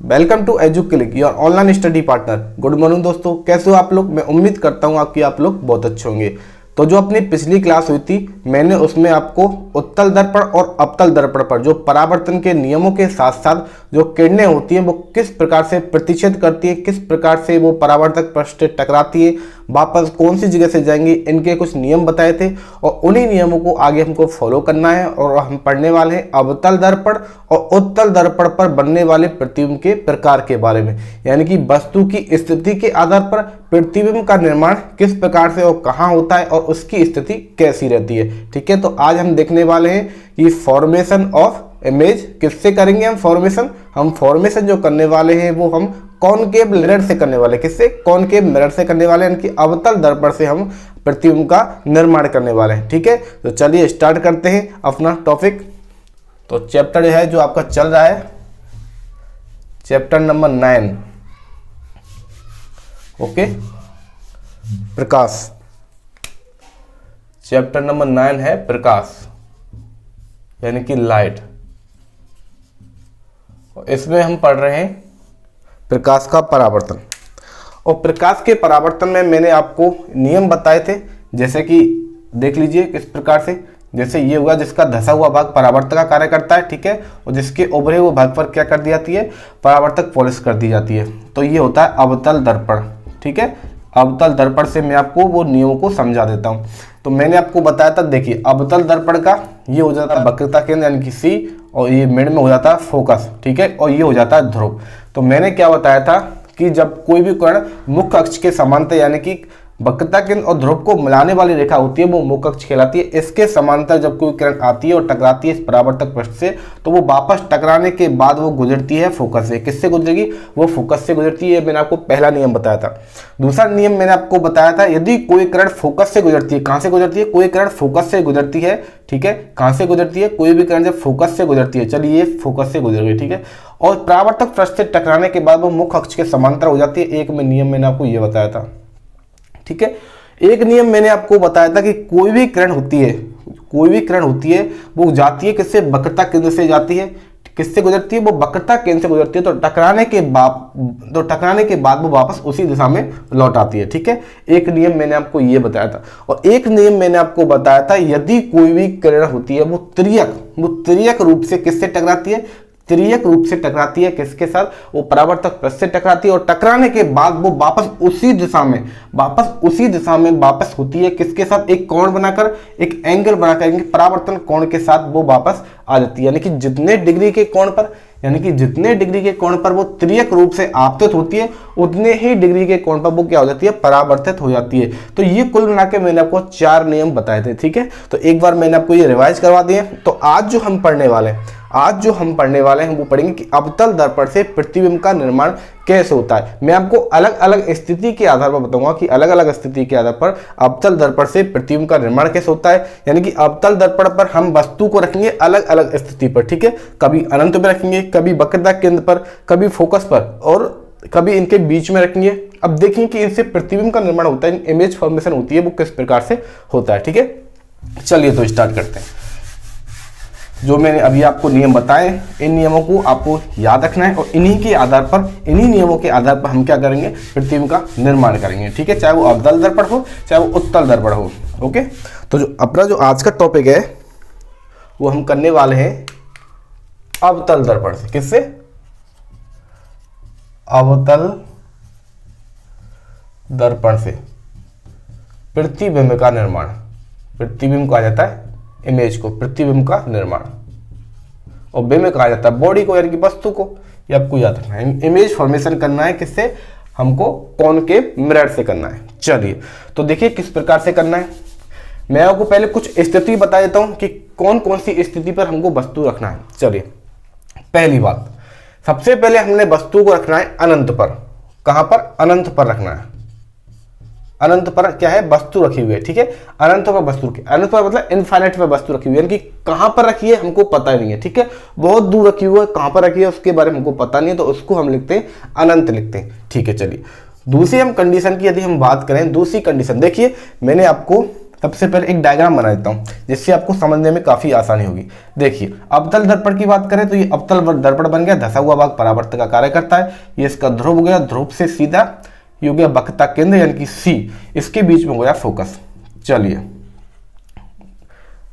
Welcome to Educlick your online study partner. Good morning दोस्तों, कैसे हो आप लोग। मैं उम्मीद करता हूँ आप लोग बहुत अच्छे होंगे। तो जो अपनी पिछली क्लास हुई थी, मैंने उसमें आपको उत्तल दर्पण और अवतल दर्पण पर जो परावर्तन के नियमों के साथ साथ जो किरणें होती हैं वो किस प्रकार से प्रतिच्छेद करती है, किस प्रकार से वो परावर्तक पृष्ठ से टकराती है, वापस कौन सी जगह से जाएंगी, इनके कुछ नियम बताए थे और उन्हीं नियमों को आगे हमको फॉलो करना है। और हम पढ़ने वाले हैं अवतल दर्पण और उत्तल दर्पण पर बनने वाले प्रतिबिंब के प्रकार के बारे में, यानी कि वस्तु की स्थिति के आधार पर प्रतिबिंब का निर्माण किस प्रकार से और कहाँ होता है और उसकी स्थिति कैसी रहती है। ठीक है, तो आज हम देखने वाले हैं कि फॉर्मेशन ऑफ इमेज किससे करेंगे। हम फॉर्मेशन जो करने वाले हैं वो हम कॉनकेव मिरर से करने वाले। किससे? कॉनकेव मिरर से करने वाले, यानी कि अवतल दर्पण से हम प्रतिबिंब का निर्माण करने वाले हैं। ठीक है, तो चलिए स्टार्ट करते हैं अपना टॉपिक। तो चैप्टर है जो आपका चल रहा है, चैप्टर नंबर 9। ओके, प्रकाश। चैप्टर नंबर 9 है प्रकाश, यानी कि लाइट। इसमें हम पढ़ रहे हैं प्रकाश का परावर्तन। और प्रकाश के परावर्तन में मैंने आपको नियम बताए थे, जैसे कि देख लीजिए किस प्रकार से। जैसे ये हुआ जिसका धसा हुआ भाग परावर्तक का कार्य करता है, ठीक है, और जिसके उभरे हुए भाग पर क्या कर दी जाती है, परावर्तक पॉलिश कर दी जाती है। तो ये होता है अवतल दर्पण। ठीक है, अवतल दर्पण से मैं आपको वो नियमों को समझा देता हूँ। तो मैंने आपको बताया था, देखिए अवतल दर्पण का ये हो जाता है वक्रता केंद्र यानी कि सी, और ये मिड में हो जाता है फोकस। ठीक है, और ये हो जाता है ध्रुव। तो मैंने क्या बताया था कि जब कोई भी किरण मुख्य अक्ष के समांतर यानी कि वक्रता केंद्र और ध्रुव को मिलाने वाली रेखा होती है वो मुख्य अक्ष कहलाती है। इसके समांतर जब कोई किरण आती है और टकराती है इस परावर्तक पृष्ठ से, तो वो वापस टकराने के बाद वो गुजरती है फोकस से। किससे गुजरेगी? वो फोकस से गुजरती है। मैंने आपको पहला नियम बताया था। दूसरा नियम मैंने आपको बताया था, यदि कोई किरण फोकस से गुजरती है, कहां से गुजरती है? कोई किरण फोकस से गुजरती है। ठीक है, कहां से गुजरती है? कोई भी किरण जब फोकस से गुजरती है, चलिए फोकस से गुजर गई, ठीक है, और परावर्तक पृष्ठ से टकराने के बाद वो मुख्य अक्ष के समांतर हो जाती है। एक में नियम मैंने आपको ये बताया था। ठीक है, एक नियम मैंने आपको बताया था कि कोई भी किरण होती है वो जाती है किससे? वक्रता केंद्र से जाती है। किससे गुजरती है? वो वक्रता केंद्र से गुजरती है। तो टकराने के बाद वो वापस उसी दिशा में लौट आती है। ठीक है, एक नियम मैंने आपको ये बताया था। और एक नियम मैंने आपको बताया था, यदि कोई भी किरण होती है वो तिर्यक रूप से किससे टकराती है? तिर्यक रूप से टकराती है। किसके साथ? वो परावर्तक पृष्ठ से टकराती है और टकराने के बाद वो वापस उसी दिशा में वापस होती है। किसके साथ? एक कोण बनाकर, एक एंगल बनाकर, परावर्तन कोण के साथ वो वापस आ जाती है। यानी कि जितने डिग्री के कोण पर वो तिर्यक रूप से आपतित होती है, उतने ही डिग्री के कोण पर वो क्या हो जाती है? परावर्तित हो जाती है। तो ये कुल मिला के मैंने आपको 4 नियम बताए थे। ठीक है, तो एक बार मैंने आपको ये रिवाइज करवा दिए। तो आज जो हम पढ़ने वाले हैं वो पढ़ेंगे कि अवतल दर्पण से प्रतिबिंब का निर्माण कैसे होता है। मैं आपको अलग अलग स्थिति के आधार पर बताऊंगा कि अलग अलग स्थिति के आधार पर अवतल दर्पण से प्रतिबिंब का निर्माण कैसे होता है। यानी कि अवतल दर्पण पर हम वस्तु को रखेंगे अलग अलग स्थिति पर। ठीक है, कभी अनंत में रखेंगे, कभी वक्रता केंद्र पर, कभी फोकस पर, और कभी इनके बीच में रखेंगे। अब देखेंगे कि इनसे प्रतिबिंब का निर्माण होता है, इमेज फॉर्मेशन होती है, वो किस प्रकार से होता है। ठीक है, चलिए तो स्टार्ट करते हैं। जो मैंने अभी आपको नियम बताए, इन नियमों को आपको याद रखना है और इन्हीं नियमों के आधार पर हम क्या करेंगे? प्रतिबिंब का निर्माण करेंगे। ठीक है, चाहे वो अवतल दर्पण हो चाहे वो उत्तल दर्पण हो। ओके, तो जो अपना जो आज का टॉपिक है वो हम करने वाले हैं अवतल दर्पण से। किससे? अवतल दर्पण से प्रतिबिंब का निर्माण। प्रतिबिंब कहा जाता है इमेज को, प्रतिबिंब का निर्माण, और बिंब कहा जाता है बॉडी को, यानी कि वस्तु को। ये आपको याद रखना है। इमेज फॉर्मेशन करना है किससे? हमको कॉनकेव मिरर से करना है। चलिए तो देखिए किस प्रकार से करना है। मैं आपको पहले कुछ स्थिति बता देता हूं कि कौन कौन सी स्थिति पर हमको वस्तु रखना है। चलिए, पहली बात, सबसे पहले हमने वस्तु को रखना है अनंत पर। कहां पर? अनंत पर रखना है। अनंत पर क्या है? वस्तु रखी हुई है। ठीक है, अनंत पर वस्तु रखी, अनंत पर मतलब इनफाइनाइट पर वस्तु रखी हुई है, यानी कि कहां पर रखी है हमको पता नहीं है। ठीक है, बहुत दूर रखी हुई है, कहां पर रखी है उसके बारे में हमको पता नहीं है, तो उसको हम लिखते हैं अनंत लिखते हैं। ठीक है, चलिए दूसरी हम कंडीशन की यदि हम बात करें, दूसरी कंडीशन देखिए, मैंने आपको सबसे पहले एक डायग्राम बना देता हूँ जिससे आपको समझने में काफी आसानी होगी। देखिए अवतल दर्पण की बात करें तो ये अवतल दर्पण बन गया, धसा हुआ भाग परावर्तक का कार्य करता है। ये इसका ध्रुव हो गया, ध्रुव से सीधा ये हो गया वक्रता केंद्र यानी कि सी, इसके बीच में हो गया फोकस। चलिए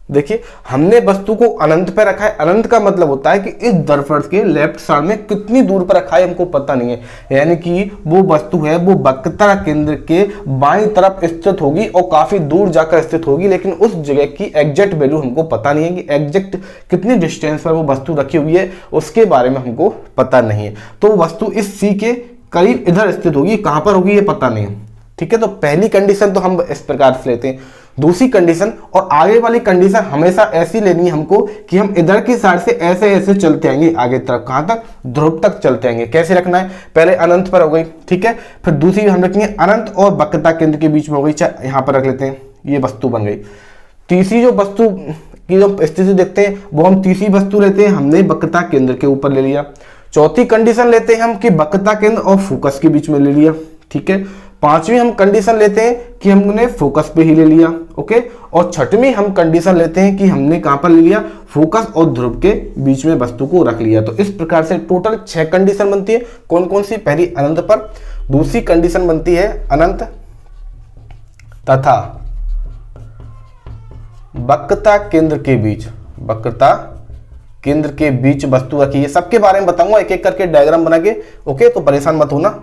देखिए हमने वस्तु को अनंत पर रखा है। अनंत का मतलब होता है कि इस दर्पण के लेफ्ट साइड में कितनी दूर पर रखा है हमको पता नहीं है, यानी कि वो वस्तु है वो वक्रता केंद्र के बाईं तरफ स्थित होगी और काफी दूर जाकर स्थित होगी, लेकिन उस जगह की एग्जैक्ट वैल्यू हमको पता नहीं है कि एग्जैक्ट कितनी डिस्टेंस पर वो वस्तु रखी हुई है, उसके बारे में हमको पता नहीं है। तो वस्तु इस सी के करीब इधर स्थित होगी, कहां पर होगी ये पता नहीं है। ठीक है, तो पहली कंडीशन तो हम इस प्रकार से लेते हैं। दूसरी कंडीशन और आगे वाली कंडीशन हमेशा ऐसी लेनी है हमको कि हम इधर की साइड से ऐसे ऐसे चलते आएंगे आगे तरफ, कहां तक, ध्रुव तक चलते आएंगे। कैसे रखना है, पहले अनंत पर हो गई, ठीक है, फिर दूसरी हम रखेंगे अनंत और वक्रता केंद्र के बीच में हो गई, चाहे यहां पर रख लेते हैं, ये वस्तु बन गई। तीसरी जो वस्तु की जो स्थिति देखते हैं वो हम तीसरी वस्तु लेते हैं, हमने वक्रता केंद्र के ऊपर ले लिया। चौथी कंडीशन लेते हैं हम कि वक्रता केंद्र और फोकस के बीच में ले लिया, ठीक है। पांचवी हम कंडीशन लेते हैं कि हमने फोकस पे ही ले लिया, ओके। और छठवीं हम कंडीशन लेते हैं कि हमने कहां पर ले लिया, फोकस और ध्रुव के बीच में वस्तु को रख लिया। तो इस प्रकार से टोटल 6 कंडीशन बनती है। कौन कौन सी, पहली अनंत पर, दूसरी कंडीशन बनती है अनंत तथा वक्रता केंद्र के बीच, वक्रता केंद्र के बीच वस्तु रखी है। सबके बारे में बताऊंगा एक एक करके डायग्राम बना के, ओके, तो परेशान मत होना।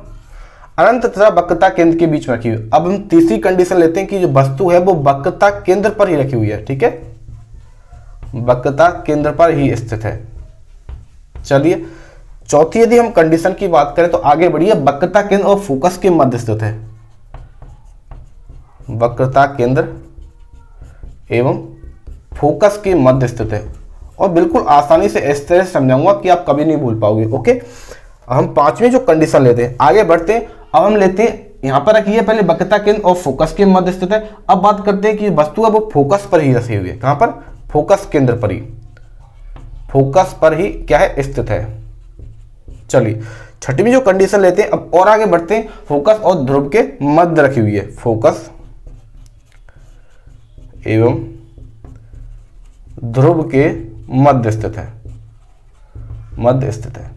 अनंत तथा वक्रता केंद्र के बीच में रखी हुई। अब हम तीसरी कंडीशन लेते हैं कि जो वस्तु है वो वक्रता केंद्र पर ही रखी हुई है, ठीक है, वक्रता केंद्र पर ही स्थित है। चलिए चौथी यदि हम कंडीशन की बात करें तो आगे बढ़िए, वक्रता केंद्र और फोकस के मध्य स्थित है, वक्रता केंद्र एवं फोकस के मध्य स्थित है। और बिल्कुल आसानी से इस तरह समझाऊंगा कि आप कभी नहीं भूल पाओगे, ओके। हम पांचवी जो कंडीशन लेते हैं, आगे बढ़ते हैं। अब हम लेते हैं यहां पर रखिए पहले वक्रता केंद्र और फोकस के मध्य स्थित है। अब बात करते हैं कि वस्तु है वो फोकस पर ही रखी हुई है, कहां पर, फोकस केंद्र पर ही, फोकस पर ही क्या है, स्थित है। चलिए छठवीं जो कंडीशन लेते हैं अब और आगे बढ़ते हैं, फोकस और ध्रुव के मध्य रखी हुई है, फोकस एवं ध्रुव के मध्य स्थित है, मध्य स्थित है।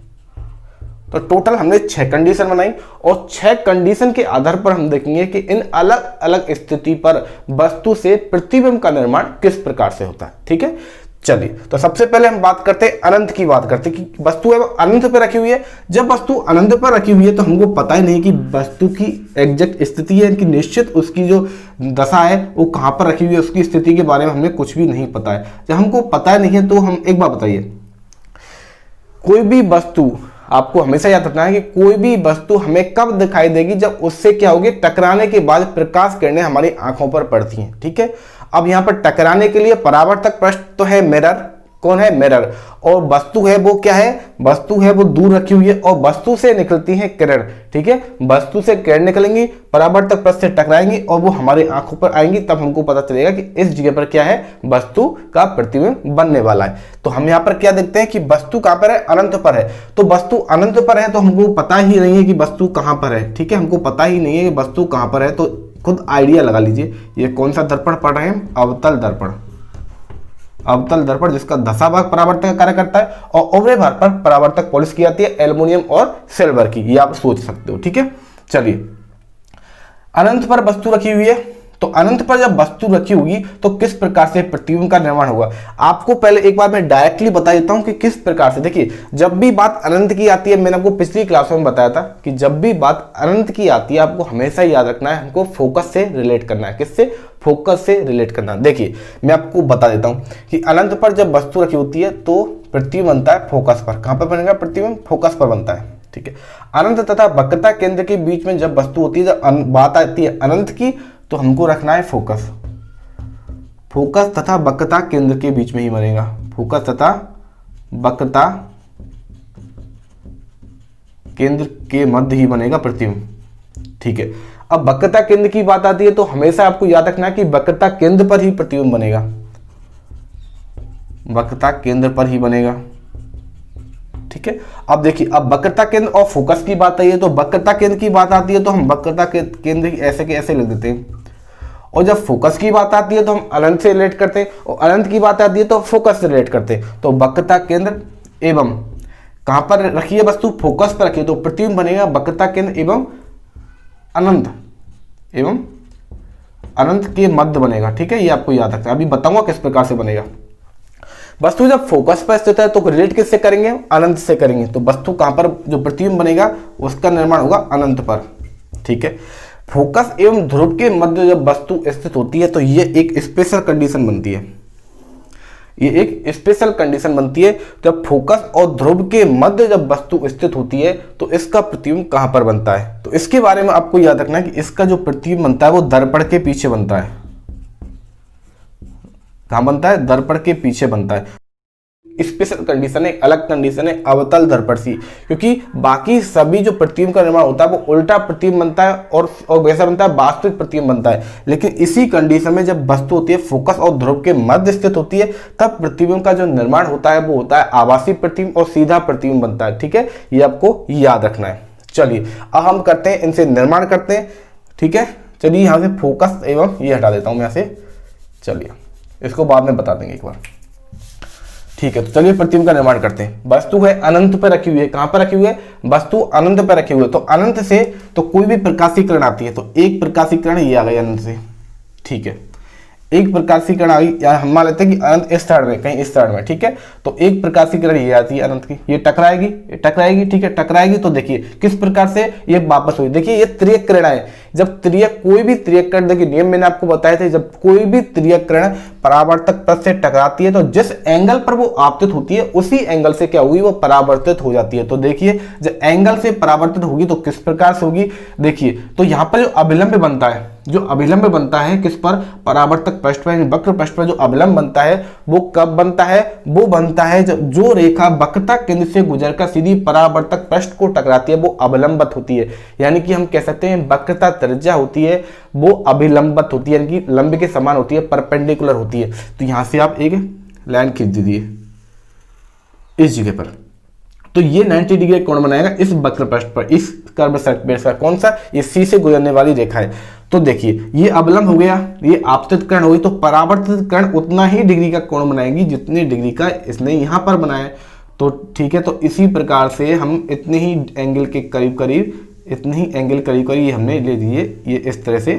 तो टोटल हमने 6 कंडीशन बनाई और 6 कंडीशन के आधार पर हम देखेंगे कि इन अलग अलग स्थिति पर वस्तु से प्रतिबिंब का निर्माण किस प्रकार से होता है, ठीक है। चलिए तो सबसे पहले हम बात करते हैं अनंत की, बात करते हैं कि वस्तु है वो अनंत पर रखी हुई है। जब वस्तु अनंत पर रखी हुई है तो हमको पता ही नहीं कि वस्तु की एग्जैक्ट स्थिति है कि निश्चित उसकी जो दशा है वो कहां पर रखी हुई है, उसकी स्थिति के बारे में हमें कुछ भी नहीं पता है। जब हमको पता नहीं है तो हम एक बात बताइए, कोई भी वस्तु आपको हमेशा याद रखना है कि कोई भी वस्तु हमें कब दिखाई देगी, जब उससे क्या होगी, टकराने के बाद प्रकाश किरणें हमारी आंखों पर पड़ती हैं, ठीक है। अब यहां पर टकराने के लिए परावर्तक पृष्ठ तो है मिरर, कौन है, मिरर, और वस्तु है वो क्या है, वस्तु है वो दूर रखी हुई है और वस्तु से निकलती है किरण, ठीक है। वस्तु से किरण निकलेंगी, परावर्तक पृष्ठ से टकराएंगी और वो हमारे आंखों पर आएंगी, तब हमको पता चलेगा कि इस जगह पर क्या है, वस्तु का प्रतिबिंब बनने वाला है। तो हम यहाँ पर क्या देखते हैं कि वस्तु कहां पर है, अनंत पर है। तो वस्तु अनंत पर है तो हमको पता ही नहीं है कि वस्तु कहां पर है, ठीक है, हमको पता ही नहीं है कि वस्तु कहां पर है। तो खुद आइडिया लगा लीजिए, ये कौन सा दर्पण पढ़ रहे हैं, अवतल दर्पण, अवतल दर्पण जिसका दशा भाग परावर्तक का कार्य करता है और ओवरे भाग पर परावर्तक पॉलिश की जाती है एल्युमिनियम और सिल्वर की, ये आप सोच सकते हो, ठीक है। चलिए अनंत पर वस्तु रखी हुई है, तो अनंत पर जब वस्तु रखी होगी तो किस प्रकार से प्रतिबिंब का निर्माण होगा, आपको पहले एक बार मैं डायरेक्टली बता देता हूं कि किस प्रकार से। देखिए जब भी बात अनंत की आती है, मैंने आपको पिछली क्लास में बताया था कि जब भी बात अनंत की आती है आपको हमेशा याद रखना है, हमको फोकस से रिलेट करना है, किससे, फोकस से रिलेट करना। देखिए मैं आपको बता देता हूं कि अनंत पर जब वस्तु रखी होती है तो प्रतिबिंब बनता है फोकस पर। कहां पर बनेगा प्रतिबिंब, फोकस पर बनता है, ठीक है। अनंत तथा वक्रता केंद्र के बीच में जब वस्तु होती है, जब बात आती है अनंत की, तो हमको रखना है फोकस, फोकस तथा वक्रता केंद्र के बीच में ही बनेगा, फोकस तथा वक्रता केंद्र के मध्य ही बनेगा प्रतिबिंब, ठीक है। अब वक्रता केंद्र की बात आती है तो हमेशा आपको याद रखना है कि वक्रता केंद्र पर ही प्रतिबिंब बनेगा, वक्रता केंद्र पर ही बनेगा, ठीक है। अब देखिए अब वक्रता केंद्र और फोकस की बात आई है तो वक्रता केंद्र की बात आती है तो हम वक्रता केंद्र ऐसे के ऐसे लिख देते हैं और जब फोकस की बात आती है तो हम अनंत से रिलेट करते हैं, और अनंत की बात आती है तो फोकस से रिलेट करते हैं। तो वक्रता केंद्र एवं कहां पर रखिए वस्तु, फोकस पर रखिए, तो प्रतिबिंब बनेगा वक्रता केंद्र एवं अनंत के मध्य बनेगा। ठीक है, ये आपको याद रखना है। अभी बताऊंगा किस प्रकार से बनेगा। वस्तु जब फोकस पर स्थित है तो रिलेट किससे करेंगे, अनंत से करेंगे। तो वस्तु कहां पर जो प्रतिबिंब बनेगा उसका निर्माण होगा अनंत पर। ठीक है, फोकस एवं ध्रुव के मध्य जब वस्तु स्थित होती है तो ये एक स्पेशल कंडीशन बनती है। ये एक स्पेशल कंडीशन बनती है, जब फोकस और ध्रुव के मध्य जब वस्तु स्थित होती है तो इसका प्रतिबिंब कहां पर बनता है। तो इसके बारे में आपको याद रखना है कि इसका जो प्रतिबिंब बनता है वो दर्पण के पीछे बनता है। कहां बनता है, दर्पण के पीछे बनता है। स्पेशल कंडीशन है, अलग कंडीशन है अवतल दर्पण सी, क्योंकि बाकी सभी जो प्रतिबिंब का निर्माण होता है वो उल्टा प्रतिबिंब बनता है और वैसा बनता है वास्तविक प्रतिबिंब बनता है। लेकिन इसी कंडीशन में जब वस्तु होती है फोकस और ध्रुव के मध्य स्थित होती है तब प्रतिबिंब का जो निर्माण होता है वो होता है आभासी प्रतिबिंब और सीधा प्रतिबिंब बनता है। ठीक है, ये आपको याद रखना है। चलिए अब हम करते हैं, इनसे निर्माण करते हैं। ठीक है, चलिए यहाँ से फोकस एवं ये हटा देता हूँ मैं यहाँ से, चलिए इसको बाद में बता देंगे एक बार। ठीक है, तो चलिए प्रतिबिंब का निर्माण करते हैं। वस्तु है अनंत पर रखी हुई है, कहां पर रखी हुई है, वस्तु अनंत पर रखी हुई है। तो अनंत से तो कोई भी प्रकाशीकरण आती है, तो एक प्रकाशीकरण ये आ गई अनंत से। ठीक है, एक प्रकाशीकरण आ गई, या हम मान लेते हैं कि अनंत इस साइड में, कहीं इस साइड में। ठीक है, तो एक प्रकाशीकरण ये आती है अनंत की, ये टकराएगी। ठीक है, टकराएगी तो देखिए किस प्रकार से ये वापस हुई। देखिए ये त्रियक किरण है, जब त्रियक कोई भी त्रियक किरण, देखिए नियम मैंने आपको बताए थे, जब कोई भी त्रियक किरण परावर्तक पथ से टकराती है तो जिस एंगल पर वो आपतित होती है उसी एंगल से क्या होगी, वो परावर्तित हो जाती है। तो देखिए जब एंगल से परावर्तित होगी तो किस प्रकार से होगी, देखिए तो यहां पर जो अभिलंब बनता है, जो अभिलंब बनता है किस पर, परावर्तक पृष्ठ पर, वक्र पृष्ठ पर जो अभिलंब बनता है वो कब बनता है, वो बनता है जब जो रेखा वक्रता केंद्र से गुजरकर सीधी परावर्तक पृष्ठ को टकराती है वो अभिलंबित होती है। यानी कि हम कह सकते हैं वक्रता त्रिज्या होती है वो अभिलंबित होती है, यानी कि लंब के समान होती है, परपेंडिकुलर होती है। तो यहां से आप एक लाइन खींच दीजिए इस जगह पर, तो ये 90 डिग्री कोण बनाएगा इस वक्र पृष्ठ पर, इस कर्व सर्कल का। कौन सा, ये सी से गुजरने वाली रेखा है। तो देखिए ये अवलंब हो गया, ये आपतित किरण होगी, तो परावर्तित किरण उतना ही डिग्री का कोण बनाएगी जितने डिग्री का इसने यहां पर बनाया। तो ठीक है, तो इसी प्रकार से हम इतने ही एंगल के करीब करीब, इतने ही एंगल करीब करीब हमने ले दिए, ये इस तरह से,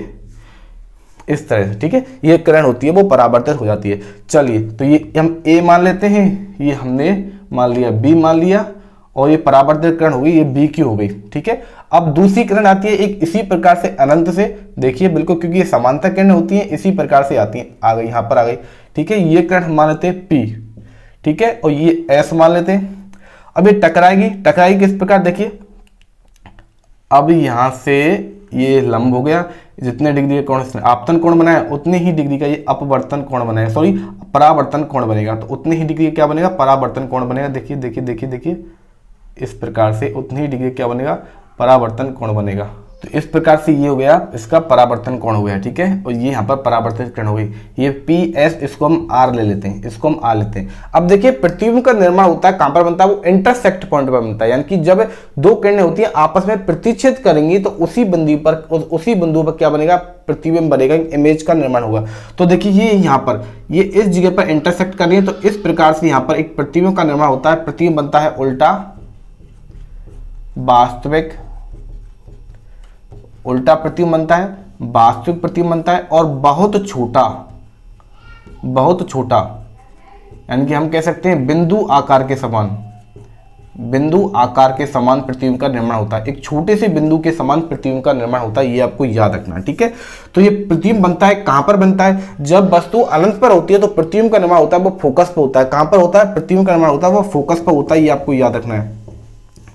इस तरह से। ठीक है, ये किरण होती है वो परावर्तित हो जाती है। चलिए तो ये हम ए मान लेते हैं, ये हमने मान लिया बी मान लिया, और ये परावर्तित किरण होगी, ये बी की हो गई। ठीक है, अब दूसरी किरण आती है एक इसी प्रकार से अनंत से, देखिए बिल्कुल, क्योंकि ये समांतर किरण होती है इसी प्रकार से आती है, आ गई यहाँ पर आ गई। ठीक है, ये किरण हम मान लेते हैं पी। ठीक है, और ये एस मान लेते हैं। अब ये टकराएगी किस प्रकार, देखिए अब यहां से ये लंब हो गया, जितने डिग्री का कोण आपतन कोण बनाया उतने ही डिग्री का ये अपवर्तन कोण बनेगा, सॉरी परावर्तन कोण बनेगा। तो उतने ही डिग्री क्या बनेगा, परावर्तन कोण बनेगा। देखिए देखिए देखिए देखिए इस प्रकार से उतनी ही डिग्री क्या बनेगा, परावर्तन कोण बनेगा। तो इस प्रकार से ये हो गया इसका परावर्तन कोण हो गया। ठीक है, और ये यहाँ पर परावर्तित किरण हो गई, ये पी एस, इसको हम आर ले लेते हैं, इसको हम आर लेते हैं। अब देखिए प्रतिबिंब का निर्माण होता है कहां पर बनता है, वो इंटरसेक्ट पॉइंट पर बनता है। यानी कि जब दो किरणें होती है आपस में प्रतिच्छेद करेंगी तो उसी बिंदु पर क्या बनेगा, प्रतिबिंब बनेगा, इमेज का निर्माण होगा। तो देखिए ये यहाँ पर, ये इस जगह पर इंटरसेक्ट कर रही है, तो इस प्रकार से यहाँ पर एक प्रतिबिंब का निर्माण होता है। प्रतिबिंब बनता है उल्टा वास्तविक, उल्टा प्रतिबिंब बनता है, वास्तविक प्रतिबिंब बनता है, और बहुत छोटा, बहुत छोटा, यानी कि हम कह सकते हैं बिंदु आकार के समान, बिंदु आकार के समान प्रतिबिंब का निर्माण होता है। एक छोटे से बिंदु के समान प्रतिबिंब का निर्माण होता है, ये आपको याद रखना है। ठीक है, तो ये प्रतिबिंब बनता है कहां पर बनता है, जब वस्तु अनंत पर होती है तो प्रतिबिंब का निर्माण होता है वो फोकस पर होता है। कहां पर होता है, प्रतिबिंब का निर्माण होता है वो फोकस पर होता है, ये आपको याद रखना है।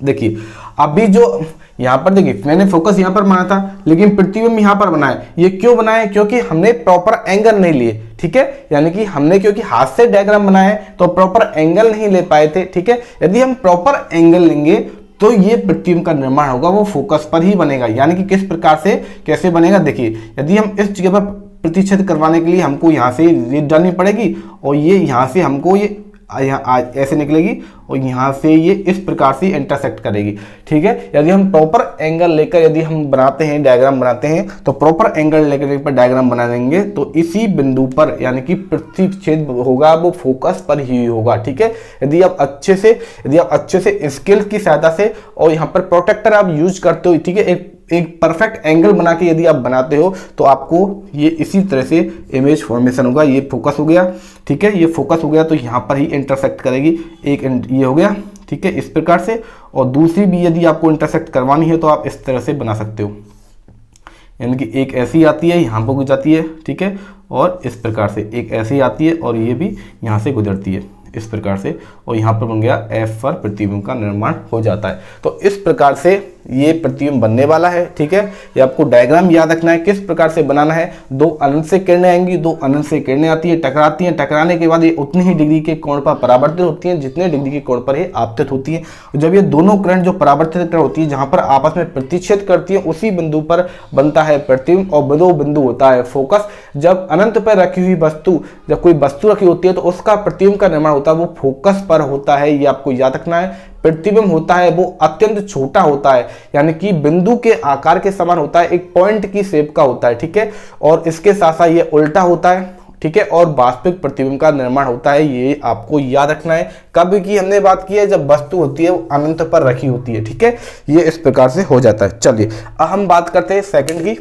देखिए अभी जो यहां पर, देखिए मैंने फोकस यहां पर माना था लेकिन प्रतिबिंब यहां पर बनाया। ये क्यों बनाया, क्योंकि हमने प्रॉपर एंगल नहीं लिए। ठीक है, यानी कि हमने क्योंकि हाथ से डायग्राम बनाया तो प्रॉपर एंगल नहीं ले पाए थे। ठीक है, यदि हम प्रॉपर एंगल लेंगे तो ये प्रतिबिंब का निर्माण होगा वो फोकस पर ही बनेगा। यानी कि किस प्रकार से, कैसे बनेगा, देखिए यदि हम इस जगह पर प्रतिच्छेद करवाने के लिए हमको यहाँ से ये डालनी पड़ेगी, और ये यहाँ से हमको ये यहाँ ऐसे निकलेगी और यहाँ से ये इस प्रकार से इंटरसेक्ट करेगी। ठीक है, यदि हम प्रॉपर एंगल लेकर यदि हम बनाते हैं, डायग्राम बनाते हैं, तो प्रॉपर एंगल लेकर पर डायग्राम बना देंगे तो इसी बिंदु पर यानी कि प्रतिच्छेद होगा वो फोकस पर ही होगा। ठीक है, यदि आप अच्छे से स्केल की सहायता से और यहाँ पर प्रोटेक्टर आप यूज करते हो, ठीक है, एक परफेक्ट एंगल बना के यदि आप बनाते हो तो आपको ये इसी तरह से इमेज फॉर्मेशन होगा। ये फोकस हो गया, ठीक है, ये फोकस हो गया तो यहाँ पर ही इंटरसेक्ट करेगी, एक ये हो गया, ठीक है, इस प्रकार से। और दूसरी भी यदि आपको इंटरसेक्ट करवानी है तो आप इस तरह से बना सकते हो, यानी कि एक ऐसी आती है यहाँ पर गुजरती है, ठीक है, और इस प्रकार से एक ऐसी आती है और ये भी यहाँ से गुजरती है इस प्रकार से, और यहाँ पर बन गया F पर प्रतिबिंब का निर्माण हो जाता है। तो इस प्रकार से ये प्रतिबिंब बनने वाला है। ठीक है, ये आपको डायग्राम याद रखना है किस प्रकार से बनाना है। दो अनंत से किरणें आएंगी, दो अनंत से किरणें आती है, टकराती हैं, टकराने के बाद ये उतनी ही डिग्री के कोण पर परावर्तित होती हैं जितने डिग्री के कोण पर ये आपतित होती है। जब ये दोनों किरण जो परावर्तित किरण होती है जहाँ पर आपस में प्रतिच्छेद करती है उसी बिंदु पर बनता है प्रतिबिंब, और दो बिंदु होता है फोकस। जब अनंत पर रखी हुई वस्तु, जब कोई वस्तु रखी होती है तो उसका प्रतिबिंब का निर्माण होता है वो फोकस पर होता है, ये आपको याद रखना है। प्रतिबिंब होता है वो अत्यंत छोटा होता है, यानी कि बिंदु के आकार के समान होता है, एक पॉइंट की शेप का होता है। ठीक है, और इसके साथ साथ ये उल्टा होता है। ठीक है, और वास्तविक प्रतिबिंब का निर्माण होता है, ये आपको याद रखना है। कब की हमने बात की है, जब वस्तु होती है वो अनंत पर रखी होती है। ठीक है, ये इस प्रकार से हो जाता है। चलिए अब हम बात करते हैं सेकंड की,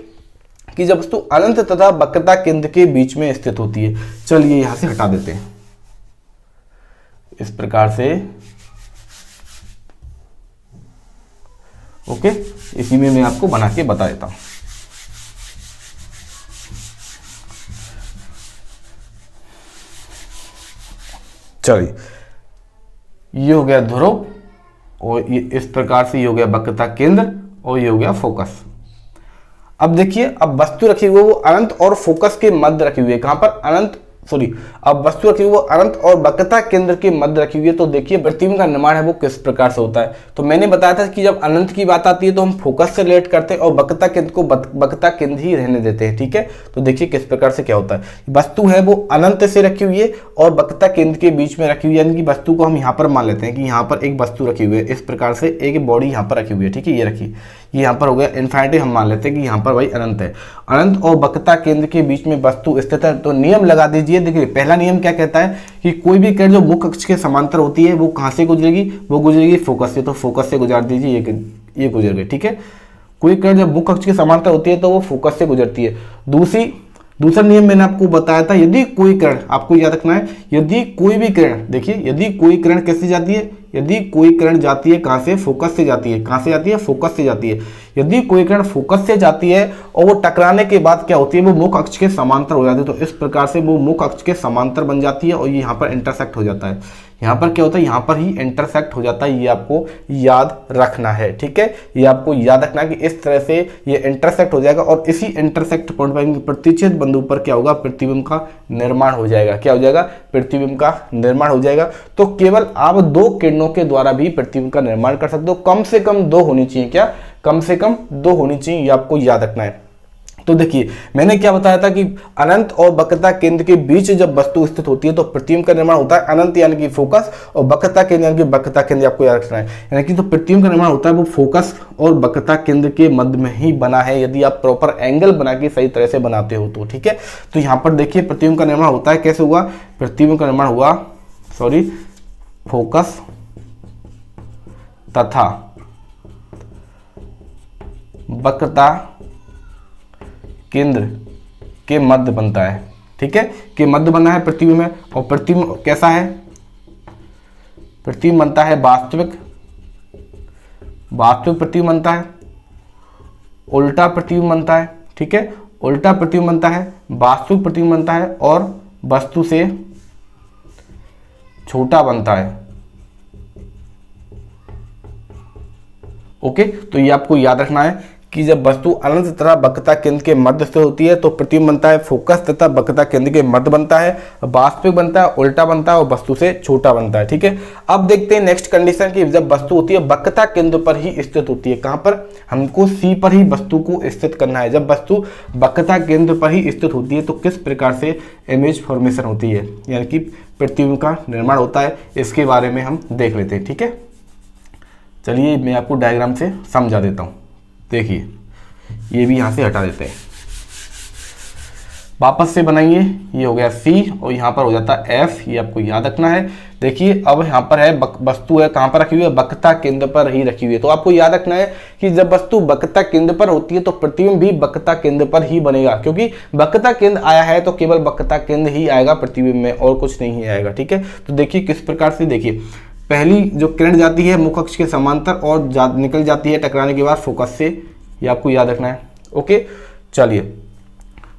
कि जब वस्तु अनंत तथा वक्रता केंद्र के बीच में स्थित होती है। चलिए यहां से हटा देते हैं इस प्रकार से। ओके, इसी में मैं आपको बना के बता देता हूं। चलिए, ये हो गया ध्रुव, और ये इस प्रकार से ये हो गया वक्रता केंद्र, और ये हो गया फोकस। अब देखिए, अब वस्तु रखी हुई है वो अनंत और फोकस के मध्य रखी हुई है। कहां पर? अनंत, अब वस्तु रखी हुई वो अनंत और वक्रता केंद्र के मध्य रखी हुई है। तो देखिए प्रतिबिंब का निर्माण है वो किस प्रकार से होता है। तो मैंने बताया था कि जब अनंत की बात आती है तो हम फोकस से रिलेट करते हैं और वक्रता केंद्र को वक्रता केंद्र ही रहने देते हैं। ठीक है, तो देखिए किस प्रकार से क्या होता है। वस्तु है वो अनंत से रखी हुई है और वक्रता केंद्र के बीच में रखी हुई है, यानी कि वस्तु को हम यहाँ पर मान लेते हैं कि यहाँ पर एक वस्तु रखी हुई है, इस प्रकार से एक बॉडी यहाँ पर रखी हुई है। ठीक है, ये रखी, ये यहाँ पर हो गया इन्फिनिटी, हम मान लेते हैं कि यहाँ पर भाई अनंत है। अनंत और वक्रता केंद्र के बीच में वस्तु स्थित है। तो नियम लगा दीजिए। देखिए पहला नियम क्या कहता है कि कोई भी किरण जो मुख्य अक्ष के समांतर होती है वो कहाँ से गुजरेगी, वो गुजरेगी फोकस से। तो फोकस से गुजार दीजिए, ये गुजर गई। ठीक है, कोई किरण जब मुख्य अक्ष के समांतर होती है तो वो फोकस से गुजरती है। दूसरा नियम मैंने आपको बताया था, यदि कोई किरण, आपको याद रखना है, यदि कोई भी किरण, देखिए यदि कोई किरण कैसे जाती है, यदि कोई किरण जाती है कहां से, फोकस से जाती है। कहां से जाती है? फोकस से जाती है। यदि कोई किरण फोकस से जाती है और वो टकराने के बाद क्या होती है, वो मुख्य अक्ष के समांतर हो जाती है। तो इस प्रकार से वो मुख्य अक्ष के समांतर बन जाती है और ये यहाँ पर इंटरसेक्ट हो जाता है। यहाँ पर क्या होता है, यहाँ पर ही इंटरसेक्ट हो जाता है। ये आपको याद रखना है। ठीक है, ये आपको याद रखना है कि इस तरह से ये इंटरसेक्ट हो जाएगा और इसी इंटरसेक्ट पॉइंट पर प्रतिच्छेद बिंदु पर क्या होगा, प्रतिबिंब का निर्माण हो जाएगा। क्या हो जाएगा? प्रतिबिंब का निर्माण हो जाएगा। तो केवल आप दो किरणों के द्वारा भी प्रतिबिंब का निर्माण कर सकते हो। कम से कम दो होनी चाहिए। क्या? कम से कम दो होनी चाहिए, ये आपको याद रखना है। तो देखिए मैंने क्या बताया था कि अनंत और वक्रता केंद्र के बीच जब वस्तु स्थित होती है तो प्रतिबिंब का निर्माण होता है। अनंत यानी कि फोकस और वक्रता केंद्र यानी कि वक्रता केंद्र, आपको याद रखना है। यानी कि तो प्रतिबिंब का निर्माण होता है वो फोकस और वक्रता केंद्र के मध्य में ही बना है, यदि आप प्रॉपर एंगल बना के सही तरह से बनाते हो तो। ठीक है, तो यहाँ पर देखिए प्रतिबिंब का निर्माण होता है, कैसे हुआ? प्रतिबिंब का निर्माण हुआ फोकस तथा वक्रता केंद्र के मध्य बनता है। ठीक है, के मध्य बना है प्रतिबिंब में। और प्रतिबिंब कैसा है? प्रतिबिंब बनता है वास्तविक प्रतिबिंब बनता है, उल्टा प्रतिबिंब बनता है। ठीक है, उल्टा प्रतिबिंब बनता है, वास्तविक प्रतिबिंब बनता है और वस्तु से छोटा बनता है। ओके, तो ये आपको याद रखना है कि जब वस्तु अनंत तथा वक्रता केंद्र के मध्य से होती है तो प्रतिबिंब बनता है फोकस तथा वक्रता केंद्र के मध्य बनता है, वास्तविक बनता है, उल्टा बनता है और वस्तु से छोटा बनता है। ठीक है, अब देखते हैं नेक्स्ट कंडीशन की जब वस्तु होती है वक्रता केंद्र पर ही स्थित होती है। कहां पर? हमको सी पर ही वस्तु को स्थित करना है। जब वस्तु वक्रता केंद्र पर ही स्थित होती है तो किस प्रकार से इमेज फॉर्मेशन होती है, यानी कि प्रतिबिंब का निर्माण होता है, इसके बारे में हम देख लेते हैं। ठीक है, चलिए मैं आपको डायग्राम से समझा देता हूँ। देखिए, ये भी यहाँ से हटा देते हैं, वापस से बनाएंगे। ये हो गया सी और यहाँ पर हो जाता है एफ, ये आपको याद रखना है। देखिए, अब यहाँ पर है वस्तु है, कहाँ पर रखी हुई है? वक्रता केंद्र पर ही रखी हुई है। तो आपको याद रखना है कि जब वस्तु वक्रता केंद्र पर होती है तो प्रतिबिंब भी वक्रता केंद्र पर ही बनेगा, क्योंकि वक्रता केंद्र आया है तो केवल वक्रता केंद्र ही आएगा प्रतिबिंब में, और कुछ नहीं आएगा। ठीक है, तो देखिए किस प्रकार से, देखिए पहली जो किरण जाती है मुख्य अक्ष के समांतर और निकल जाती है टकराने के बाद फोकस से, ये आपको याद रखना है। ओके, चलिए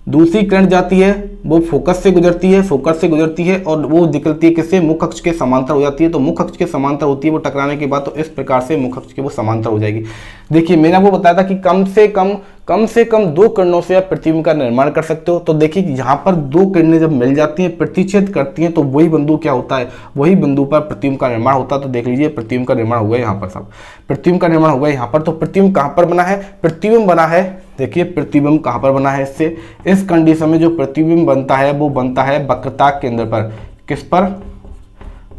दूसरी किरण जाती है वो फोकस से गुजरती है और वो निकलती है किससे? मुख्य अक्ष के समांतर हो जाती है। तो मुख्य अक्ष के समांतर होती है वो टकराने के बाद, तो इस प्रकार से मुख्य अक्ष के वो समांतर हो जाएगी। देखिए मैंने आपको बताया था कि कम से कम दो किरणों से आप प्रतिबिंब का निर्माण कर सकते हो। तो देखिए यहाँ पर दो किरणें जब मिल जाती हैं, प्रतिच्छेद करती हैं, तो वही बिंदु क्या होता है? वही बिंदु पर प्रतिबिंब का निर्माण होता है। तो देख लीजिए प्रतिबिंब का निर्माण हुआ है यहाँ पर, सब प्रतिबिंब का निर्माण हुआ है यहाँ पर। तो प्रतिबिंब कहाँ पर बना है? प्रतिबिंब बना है, देखिए प्रतिबिंब कहाँ पर बना है? इससे इस कंडीशन में जो प्रतिबिंब बनता है वो बनता है वक्रता केंद्र पर। किस पर?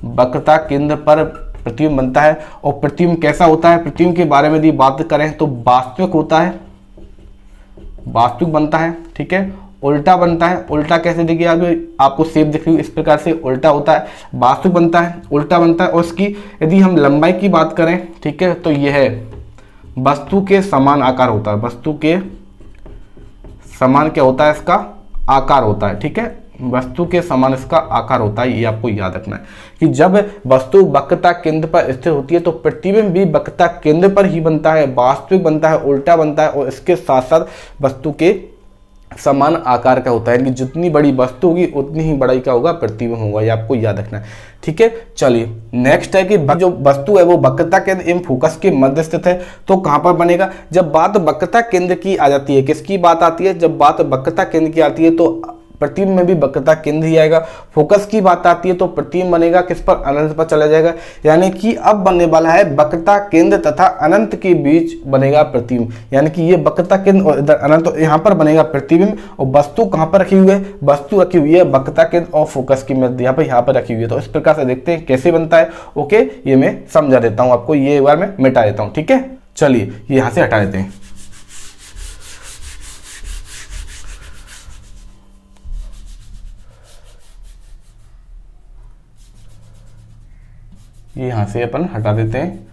वक्रता केंद्र पर प्रतिबिंब बनता है। और प्रतिबिंब कैसा होता है? प्रतिबिंब के बारे में यदि बात करें तो वास्तविक होता है, वास्तविक बनता है। ठीक है, उल्टा बनता है। उल्टा कैसे? देखिए आपको शेप दिख रही है, इस प्रकार से उल्टा होता है, वास्तविक बनता है, उल्टा बनता है। और इसकी यदि हम लंबाई की बात करें, ठीक है, तो यह है वस्तु के समान आकार होता है, वस्तु के समान क्या होता है? इसका आकार होता है। ठीक है, वस्तु के समान इसका आकार होता है, ये आपको याद रखना है कि जब वस्तु वक्रता केंद्र पर स्थित होती है तो प्रतिबिंब भी वक्रता केंद्र पर ही बनता है, वास्तविक बनता है, उल्टा बनता है और इसके साथ साथ वस्तु के समान आकार का होता है। यानी कि जितनी बड़ी वस्तु होगी उतनी ही बड़ा क्या होगा? प्रतिबिंब होगा, ये आपको याद रखना है। ठीक है, चलिए नेक्स्ट है कि जो वस्तु है वो वक्रता केंद्र एवं फोकस के मध्य स्थित है, तो कहां पर बनेगा? जब बात वक्रता केंद्र की आ जाती है, किसकी बात आती है? जब बात वक्रता केंद्र की आती है तो प्रतिबिंब में भी वक्रता केंद्र ही आएगा। फोकस की बात आती है तो प्रतिबिंब बनेगा किस पर? अनंत पर चला जाएगा। यानी कि अब बनने वाला है वक्रता केंद्र तथा अनंत के बीच बनेगा प्रतिबिंब। यानी कि ये वक्रता केंद्र और इधर अनंत, तो यहाँ पर बनेगा प्रतिबिंब। और वस्तु कहाँ पर रखी हुई है? वस्तु रखी हुई है वक्रता केंद्र और फोकस की मध्य, यहाँ पर रखी हुई है। तो इस प्रकार से देखते हैं कैसे बनता है। ओके, ये मैं समझा देता हूँ आपको, ये एक बार मैं मिटा देता हूँ। ठीक है, चलिए ये यहाँ से हटा देते हैं। ये यहाँ से अपन हटा देते हैं।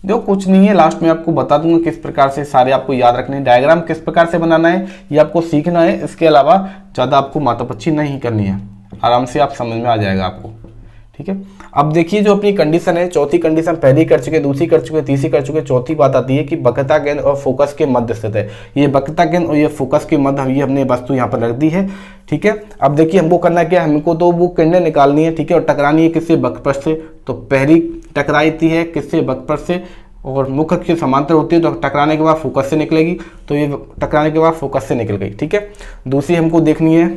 जो कुछ नहीं है, लास्ट में आपको बता दूंगा किस प्रकार से सारे आपको याद रखने हैं, डायग्राम किस प्रकार से बनाना है ये आपको सीखना है। इसके अलावा ज़्यादा आपको माथापच्ची नहीं करनी है, आराम से आप समझ में आ जाएगा आपको। ठीक है, अब देखिए जो अपनी कंडीशन है, चौथी कंडीशन पहली कर चुके, दूसरी कर चुके, तीसरी कर चुके, चौथी बात आती है कि वक्रता केंद्र और फोकस के मध्य स्थित है। ये वक्रता केंद्र और ये फोकस के मध्य, ये हमने वस्तु यहाँ पर रख दी है। ठीक है, अब देखिए हमको करना क्या है, हमको तो वो किरणें निकालनी है। ठीक है, और टकरानी है किससे? वक्रपथ से। तो पहली टकराती है किससे? वक्रपथ से, और मुख्य अक्ष के समांतर होती है तो टकराने के बाद फोकस से निकलेगी। तो ये टकराने के बाद फोकस से निकल गई। ठीक है, दूसरी हमको देखनी है,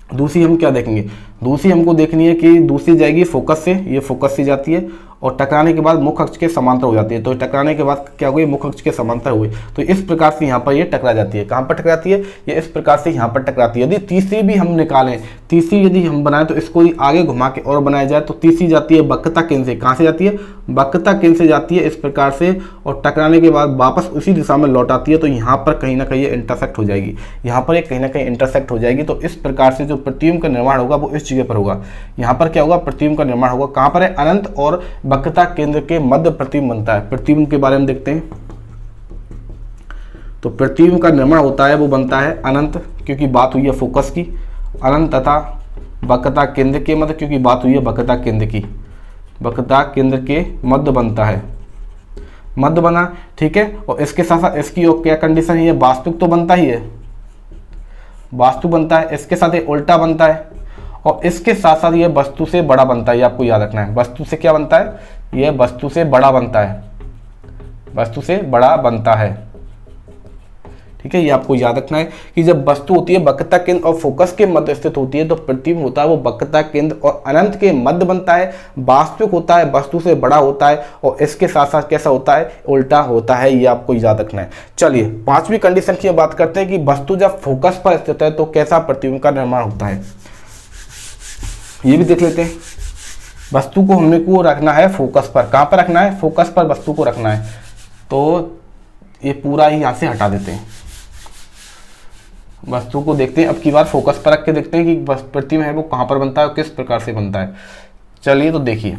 दूसरी हम क्या देखेंगे? दूसरी हमको देखनी है कि दूसरी जाएगी फोकस से, ये फोकस से जाती है और टकराने के बाद मुख्य अक्ष के समांतर हो जाती है। तो टकराने के बाद क्या हुई? मुख्य अक्ष के समांतर हुए। तो इस प्रकार से यहाँ पर ये टकरा जाती है। कहाँ पर टकराती है? ये इस प्रकार से यहाँ पर टकराती है। यदि तीसरी भी हम निकालें, तीसरी यदि हम बनाएं तो इसको आगे घुमा के और बनाया जाए तो तीसरी जाती है वक्रता केंद्र से। कहाँ से जाती है? वक्रता केंद्र से जाती है इस प्रकार से, और टकराने के बाद वापस उसी दिशा में लौट आती है। तो यहाँ पर कहीं ना कहीं ये इंटरसेक्ट हो जाएगी, यहाँ पर एक कहीं ना कहीं इंटरसेक्ट हो जाएगी। तो इस प्रकार से जो प्रतिबिंब का निर्माण होगा वो इस जगह पर होगा। यहाँ पर क्या होगा? प्रतिबिंब का निर्माण होगा। कहाँ पर है? अनंत और वक्रता केंद्र के मध्य प्रतिबिंब बनता है। प्रतिबिंब के बारे में देखते हैं, तो प्रतिबिंब का निर्माण होता है वो बनता है अनंत, क्योंकि बात हुई है फोकस की, अनंत तथा वक्रता केंद्र के मध्य, क्योंकि बात हुई है वक्रता केंद्र की, वक्रता केंद्र के मध्य बनता है, मध्य बना। ठीक है, और इसके साथ साथ इसकी और क्या कंडीशन है? वास्तविक तो बनता ही है, वास्तु बनता है, इसके साथ ये उल्टा बनता है, और इसके साथ साथ ये वस्तु से बड़ा बनता है। ये आपको याद रखना है, वस्तु से क्या बनता है? ये वस्तु से बड़ा बनता है, वस्तु से बड़ा बनता है। ठीक है, ये आपको याद रखना है कि जब वस्तु होती है वक्रता केंद्र और फोकस के मध्य स्थित होती है तो प्रतिबिंब होता है वो वक्रता केंद्र और अनंत के मध्य बनता है, वास्तविक होता है, वस्तु से बड़ा होता है और इसके साथ साथ कैसा होता है, उल्टा होता है। ये आपको याद रखना है। चलिए पांचवी कंडीशन की बात करते हैं कि वस्तु जब फोकस पर स्थित है तो कैसा प्रतिबिंब का निर्माण होता है, ये भी देख लेते हैं। वस्तु को हमने को रखना है फोकस पर, कहां पर रखना है, फोकस पर वस्तु को रखना है। तो ये पूरा ही यहां से हटा देते हैं, वस्तु को देखते हैं अब की बार फोकस पर रख के देखते हैं कि प्रतिबिंब है वो कहां पर बनता है और किस प्रकार से बनता है। चलिए तो देखिए,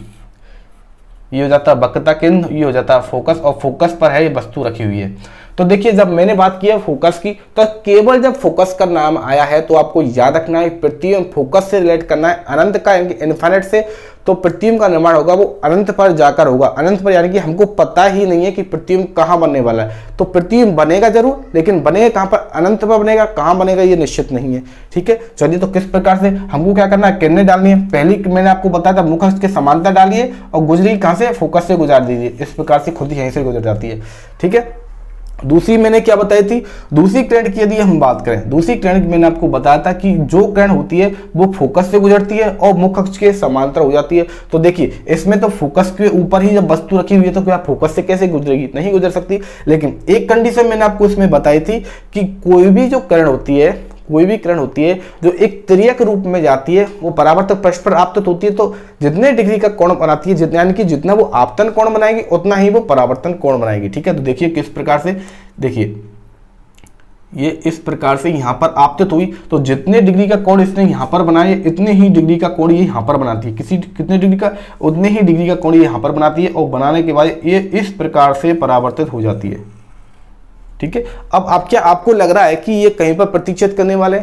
ये हो जाता है वक्रता केंद्र, ये हो जाता है फोकस और फोकस पर है ये वस्तु रखी हुई है। तो देखिए जब मैंने बात की है फोकस की, तो केवल जब फोकस का नाम आया है तो आपको याद रखना है प्रतिबिंब फोकस से रिलेट करना है अनंत का, इनफाइनाइट से, तो प्रतिबिंब का निर्माण होगा वो अनंत पर जाकर होगा। अनंत पर यानी कि हमको पता ही नहीं है कि प्रतिबिंब कहाँ बनने वाला है, तो प्रतिबिंब बनेगा जरूर, लेकिन बनेगा कहाँ पर, अनंत पर बनेगा, कहाँ बनेगा ये निश्चित नहीं है। ठीक है, चलिए तो किस प्रकार से हमको क्या करना है, किरणें डालनी है। पहली मैंने आपको बताया था मुख्य अक्ष के समांतर डालिए और गुजरी कहाँ से, फोकस से गुजार दीजिए, इस प्रकार से खुद ही यहीं से गुजर जाती है। ठीक है, दूसरी मैंने क्या बताई थी, दूसरी किरण की यदि हम बात करें, दूसरी किरण की मैंने आपको बताया था कि जो किरण होती है वो फोकस से गुजरती है और मुख्य अक्ष के समांतर हो जाती है। तो देखिए इसमें तो फोकस के ऊपर ही जब वस्तु रखी हुई है तो क्या फोकस से कैसे गुजरेगी, नहीं गुजर सकती। लेकिन एक कंडीशन मैंने आपको इसमें बताई थी कि कोई भी जो किरण होती है, कोई भी किरण होती है जो एक तिर्यक रूप में जाती है वो परावर्तक पृष्ठ पर आपतित होती है, तो जितने डिग्री का कोण बनाती है, जितना यानी कि जितना वो आपतन कोण बनाएगी उतना ही वो परावर्तन कोण बनाएगी। ठीक है, तो देखिए किस प्रकार से, देखिए ये इस प्रकार से यहाँ पर आपतित हुई तो जितने डिग्री का कोण इसने यहाँ पर बनाए इतने ही डिग्री का कोण ये यहाँ पर बनाती है, कितने डिग्री का, उतने ही डिग्री का कोण ये यहाँ पर बनाती है और बनाने के बाद ये इस प्रकार से परावर्तित हो जाती है। ठीक है, अब आप क्या, आपको लग रहा है कि ये कहीं पर प्रतिच्छेद करने वाले,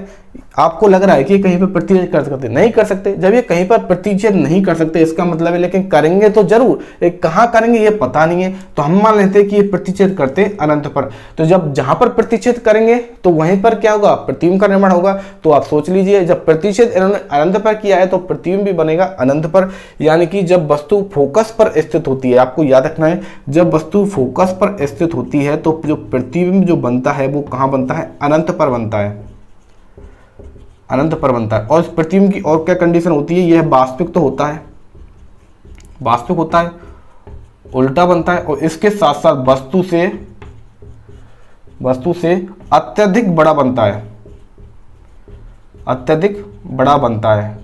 आपको लग रहा है कि ये कहीं पर प्रतिच्छेद कर सकते, नहीं कर सकते। जब ये कहीं पर प्रतिच्छेद नहीं कर सकते इसका मतलब है, लेकिन करेंगे तो जरूर, कहाँ करेंगे ये पता नहीं है, तो हम मान लेते हैं कि ये प्रतिच्छेद करते अनंत पर। तो जब जहां पर प्रतिच्छेद करेंगे तो वहीं पर क्या होगा, प्रतिबिंब का निर्माण होगा। तो आप सोच लीजिए जब प्रतिच्छेद इन्होंने अनंत पर किया है तो प्रतिबिंब भी बनेगा अनंत पर, यानी कि जब वस्तु फोकस पर स्थित होती है, आपको याद रखना है जब वस्तु फोकस पर स्थित होती है तो जो प्रतिबिंब जो बनता है वो कहाँ बनता है, अनंत पर बनता है, अनंत पर बनता है। और इस प्रतिबिंब की और क्या कंडीशन होती है, यह वास्तविक तो होता है, वास्तविक होता है, उल्टा बनता है और इसके साथ साथ वस्तु से अत्यधिक बड़ा बनता है, अत्यधिक बड़ा बनता है।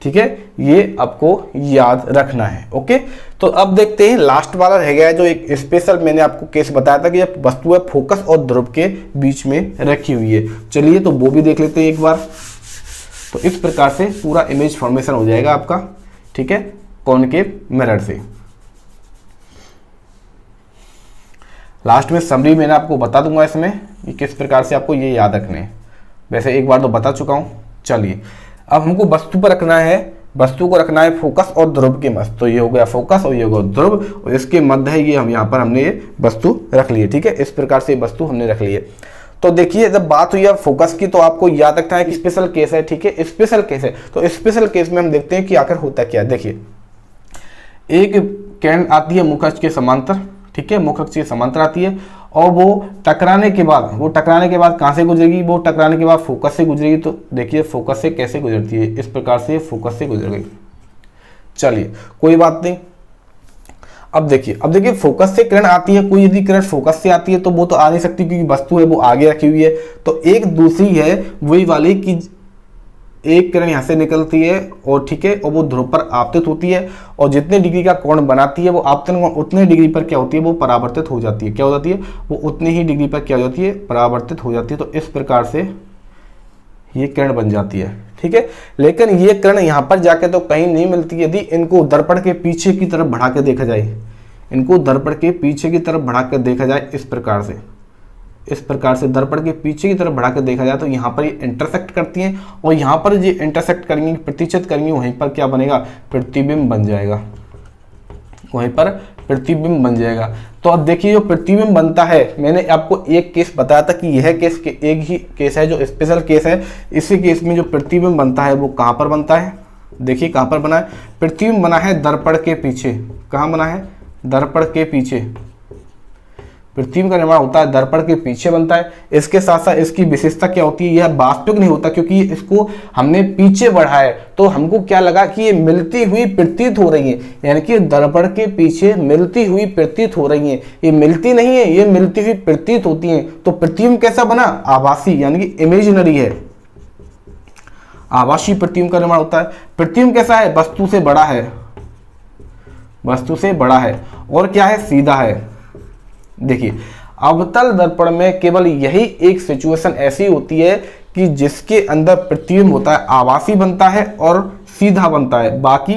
ठीक है, ये आपको याद रखना है। ओके, तो अब देखते हैं लास्ट वाला रह गया है जो एक स्पेशल मैंने आपको केस बताया था कि जब वस्तु है फोकस और ध्रुव के बीच में रखी हुई है। चलिए तो वो भी देख लेते हैं एक बार। तो इस प्रकार से पूरा इमेज फॉर्मेशन हो जाएगा आपका। ठीक है, कॉनकेव मिरर से। लास्ट में समरी मैंने आपको बता दूंगा इसमें कि किस प्रकार से आपको ये याद रखने हैं, वैसे एक बार तो बता चुका हूं। चलिए अब हमको वस्तु पर रखना है, वस्तु को रखना है फोकस और ध्रुव के मध्य। तो ये हो गया फोकस और ये हो गया ध्रुव और इसके मध्य है ये, हम यहाँ पर हमने ये वस्तु रख ली है। ठीक है, इस प्रकार से वस्तु हमने रख ली है। तो देखिए जब बात हुई है फोकस की तो आपको याद रखना है कि स्पेशल केस है। ठीक है, स्पेशल केस है, तो स्पेशल केस में हम देखते हैं कि आखिर होता क्या है। देखिए एक किरण आती है मुख्य अक्ष के समांतर, ठीक है, मुख्य अक्ष के समांतर आती है और वो टकराने के बाद कहाँ से गुजरेगी, वो टकराने के बाद फोकस से गुजरेगी। तो देखिए फोकस से कैसे गुजरती है, इस प्रकार से फोकस से गुजर गई। चलिए कोई बात नहीं। अब देखिए फोकस से किरण आती है, कोई यदि किरण फोकस से आती है तो वो तो आ नहीं सकती क्योंकि वस्तु है वो आगे रखी हुई है। तो एक दूसरी है वही वाली कि एक किरण यहाँ से निकलती है और ठीक है, और वो ध्रुव पर आपतित होती है और जितने डिग्री का कोण बनाती है वो आपतन कोण उतने डिग्री पर क्या होती है, वो परावर्तित हो जाती है। क्या हो जाती है, वो उतनी ही डिग्री पर क्या हो जाती है, परावर्तित हो जाती है। तो इस प्रकार से ये किरण बन जाती है। ठीक है, लेकिन ये किरण यहाँ पर जाके तो कहीं नहीं मिलती। यदि इनको दर्पण के पीछे की तरफ बढ़ा के देखा जाए, इनको दर्पण के पीछे की तरफ बढ़ा कर देखा जाए, इस प्रकार से दर्पण के पीछे की तरफ बढ़ा कर देखा जाए तो यहाँ पर ये इंटरसेक्ट करती हैं और यहाँ पर ये इंटरसेक्ट करेंगी, प्रतिच्छेद करेंगी, वहीं पर क्या बनेगा, प्रतिबिंब बन जाएगा, वहीं पर प्रतिबिंब बन जाएगा। तो अब देखिए जो प्रतिबिंब बनता है, मैंने आपको एक केस बताया था कि यह केस एक ही केस है जो स्पेशल केस है। इसी केस में जो प्रतिबिंब बनता है वो कहाँ पर बनता है, देखिए कहाँ पर बना है, प्रतिबिंब बना है दर्पण के पीछे। कहाँ बना है, दर्पण के पीछे। प्रतिबिंब का निर्माण होता है दर्पण के पीछे बनता है। इसके साथ साथ इसकी विशेषता क्या होती है, यह वास्तविक नहीं होता क्योंकि इसको हमने पीछे बढ़ा है, तो हमको क्या लगा कि ये मिलती हुई प्रतीत हो रही है, यानी कि दर्पण के पीछे मिलती हुई प्रतीत हो रही है। ये मिलती नहीं है, ये मिलती हुई प्रतीत होती है। तो प्रतिबिंब कैसा बना, आभासी यानी कि इमेजिनरी है, आभासी प्रतिबिंब का निर्माण होता है। प्रतिबिंब कैसा है, वस्तु से बड़ा है, वस्तु से बड़ा है, और क्या है, सीधा है। देखिए अवतल दर्पण में केवल यही एक सिचुएशन ऐसी होती है कि जिसके अंदर प्रतिबिंब होता है आभासी बनता है और सीधा बनता है। बाकी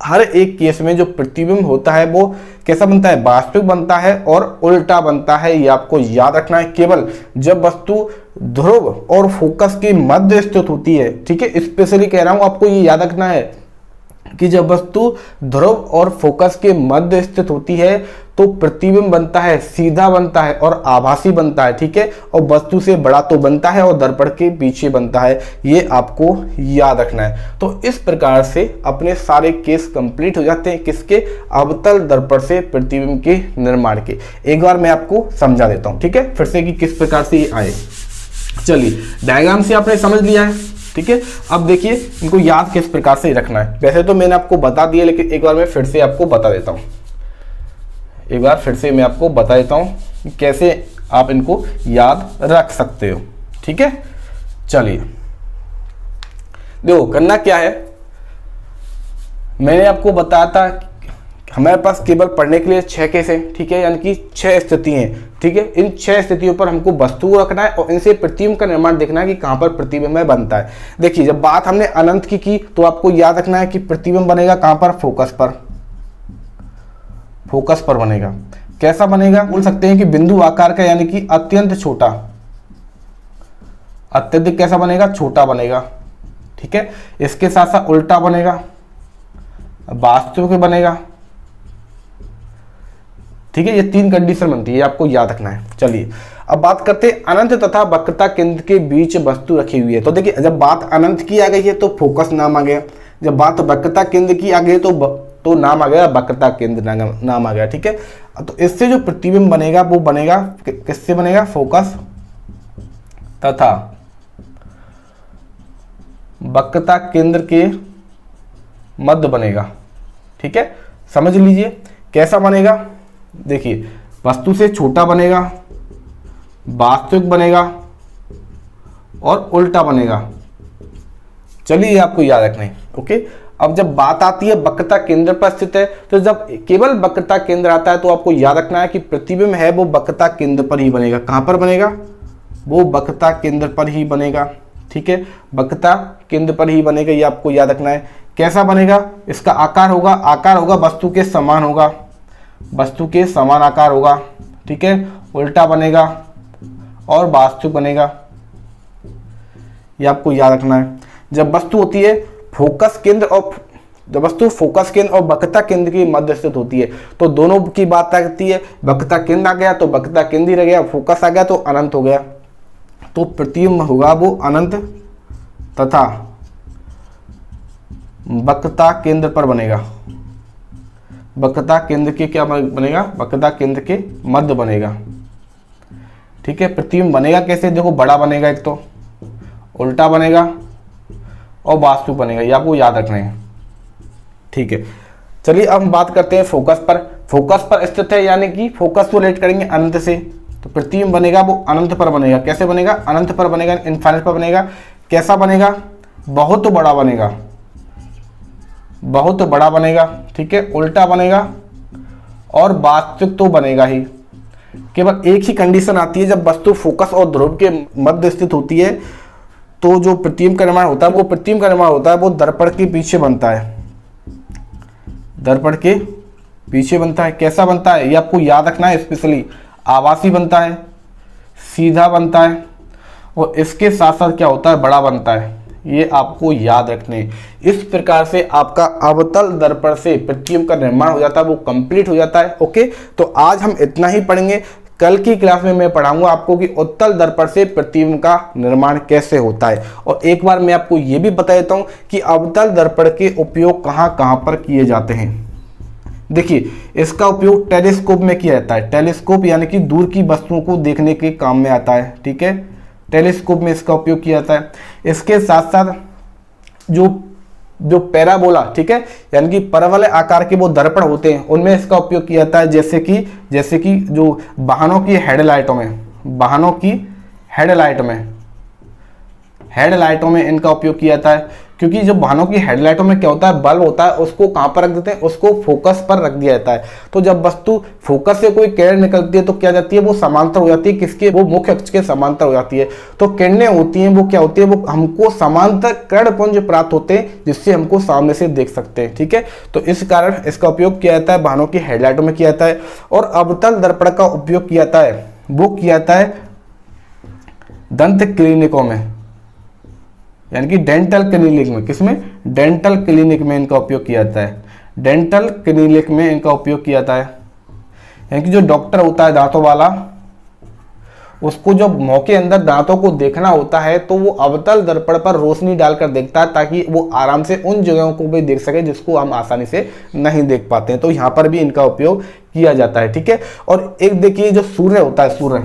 हर एक केस में जो प्रतिबिंब होता है वो कैसा बनता है, वास्तविक बनता है और उल्टा बनता है। ये आपको याद रखना है। केवल जब वस्तु ध्रुव और फोकस के मध्य स्थित होती है, ठीक है, स्पेशली कह रहा हूं आपको ये याद रखना है कि जब वस्तु ध्रुव और फोकस के मध्य स्थित होती है तो प्रतिबिंब बनता है, सीधा बनता है और आभासी बनता है, ठीक है, और वस्तु से बड़ा तो बनता है और दर्पण के पीछे बनता है। ये आपको याद रखना है। तो इस प्रकार से अपने सारे केस कंप्लीट हो जाते हैं किसके, अवतल दर्पण से प्रतिबिंब के निर्माण के। एक बार मैं आपको समझा देता हूं, ठीक है, फिर से कि किस प्रकार से ये आए। चलिए डायग्राम से आपने समझ लिया है, ठीक है। अब देखिए इनको याद किस प्रकार से रखना है। वैसे तो मैंने आपको बता दिया, लेकिन एक बार मैं फिर से आपको बता देता हूं, एक बार फिर से मैं आपको बता देता हूं कि कैसे आप इनको याद रख सकते हो, ठीक है। चलिए देखो करना क्या है, मैंने आपको बताया था हमारे पास केवल पढ़ने के लिए 6 केस है, ठीक है, यानी कि 6 स्थिति हैं, ठीक है। इन 6 स्थितियों पर हमको वस्तु को रखना है और इनसे प्रतिबिंब का निर्माण देखना है कि कहां पर प्रतिबिंब बनता है। देखिए जब बात हमने अनंत की तो आपको याद रखना है कि प्रतिबिंब बनेगा कहां पर, फोकस पर, फोकस पर बनेगा। कैसा बनेगा, बोल सकते हैं कि बिंदु आकार का, यानी कि अत्यंत छोटा, अत्यधिक कैसा बनेगा, छोटा बनेगा, ठीक है। इसके साथ साथ उल्टा बनेगा, वास्तविक बनेगा, ठीक है। ये 3 कंडीशन बनती है, आपको याद रखना है। चलिए अब बात करते हैं अनंत तथा वक्रता केंद्र के बीच वस्तु रखी हुई है। तो देखिए जब बात अनंत की आ गई है तो फोकस नाम आ गया, जब बात वक्रता केंद्र की आ गई तो नाम आ गया वक्रता केंद्र नाम आ गया, ठीक है। तो इससे जो प्रतिबिंब बनेगा वो बनेगा किससे बनेगा, फोकस तथा वक्रता केंद्र के मध्य बनेगा, ठीक है। समझ लीजिए कैसा बनेगा, देखिए वस्तु से छोटा बनेगा, वास्तविक बनेगा और उल्टा बनेगा। चलिए आपको याद रखना है, ओके। अब जब बात आती है वक्रता केंद्र पर स्थित है, तो जब केवल वक्रता केंद्र आता है तो आपको याद रखना है कि प्रतिबिंब है वो वक्रता केंद्र पर ही बनेगा। कहां पर बनेगा, वो वक्रता केंद्र पर ही बनेगा, ठीक है, वक्रता केंद्र पर ही बनेगा। ये आपको याद रखना है। कैसा बनेगा, इसका आकार होगा वस्तु के समान होगा, वस्तु के समान आकार होगा, ठीक है, उल्टा बनेगा और वास्तविक बनेगा। ये आपको याद रखना है। जब वस्तु होती है फोकस केंद्र और जब वस्तु फोकस केंद्र और वक्रता केंद्र की मध्य स्थित होती है तो दोनों की बात आती है, वक्रता केंद्र आ गया तो वक्रता केंद्र ही रह गया, फोकस आ गया तो अनंत हो गया। तो प्रतिबिंब होगा वो अनंत तथा वक्रता केंद्र पर बनेगा, वक्रता केंद्र के क्या बनेगा, वक्रता केंद्र के मध्य बनेगा, ठीक है। प्रतिबिंब बनेगा कैसे, देखो बड़ा बनेगा, एक तो उल्टा बनेगा और वास्तविक बनेगा। ये आपको याद रखना है, ठीक है। चलिए अब हम बात करते हैं फोकस पर। फोकस पर स्थित है यानी कि फोकस को रिलेट करेंगे अनंत से, तो प्रतिबिंब बनेगा वो अनंत पर बनेगा। कैसे बनेगा, अनंत पर बनेगा, इनफाइनाइट पर बनेगा। कैसा बनेगा, बहुत बड़ा बनेगा, बहुत बड़ा बनेगा, ठीक है, उल्टा बनेगा और वास्तविक तो बनेगा ही। केवल एक ही कंडीशन आती है, जब वस्तु फोकस और ध्रुव के मध्य स्थित होती है तो जो प्रतिबिंब का निर्माण होता है वो प्रतिबिंब का निर्माण होता है वो दर्पण के पीछे बनता है, दर्पण के पीछे बनता है। कैसा बनता है ये आपको याद रखना है, स्पेशली आभासी बनता है, सीधा बनता है और इसके साथ साथ क्या होता है, बड़ा बनता है। ये आपको याद रखने। इस प्रकार से आपका अवतल दर्पण से प्रतिबिंब का निर्माण हो जाता है, वो कंप्लीट हो जाता है, ओके। तो आज हम इतना ही पढ़ेंगे। कल की क्लास में मैं पढ़ाऊंगा आपको कि उत्तल दर्पण से प्रतिबिंब का निर्माण कैसे होता है। और एक बार मैं आपको ये भी बता देता हूं कि अवतल दर्पण के उपयोग कहां कहां पर किए जाते हैं। देखिए इसका उपयोग टेलीस्कोप में किया जाता है। टेलीस्कोप यानी कि दूर की वस्तुओं को देखने के काम में आता है, ठीक है, टेलीस्कोप में इसका उपयोग किया जाता है। इसके साथ साथ जो पैराबोला, ठीक है, यानी कि परवलय आकार के वो दर्पण होते हैं, उनमें इसका उपयोग किया जाता है। जैसे कि जो वाहनों की हेडलाइटों में इनका उपयोग किया जाता है, क्योंकि जब वाहनों की हेडलाइटों में क्या होता है, बल्ब होता है, उसको कहाँ पर रख देते हैं, उसको फोकस पर रख दिया जाता है। तो जब वस्तु फोकस से कोई किरण निकलती है तो क्या जाती है, वो समांतर हो जाती है, किसके, वो मुख्य अक्ष के समांतर हो जाती है। तो किरणें होती हैं वो क्या होती है, वो हमको समांतर किरणपुंज प्राप्त होते हैं, जिससे हमको सामने से देख सकते हैं, ठीक है। तो इस कारण इसका उपयोग किया जाता है, वाहनों की हेडलाइटों में किया जाता है। और अवतल दर्पण का उपयोग किया जाता है, वो किया जाता है दंत क्लिनिकों में, यानी कि डेंटल क्लिनिक में। किसमें? डेंटल क्लिनिक में इनका उपयोग किया जाता है। डेंटल क्लिनिक में इनका उपयोग किया जाता है, यानी कि जो डॉक्टर होता है दांतों वाला, उसको जब मुंह के अंदर दांतों को देखना होता है तो वो अवतल दर्पण पर रोशनी डालकर देखता है, ताकि वो आराम से उन जगहों को भी देख सके जिसको हम आसानी से नहीं देख पाते हैं। तो यहाँ पर भी इनका उपयोग किया जाता है, ठीक है। और एक देखिए जो सूर्य होता है, सूर्य,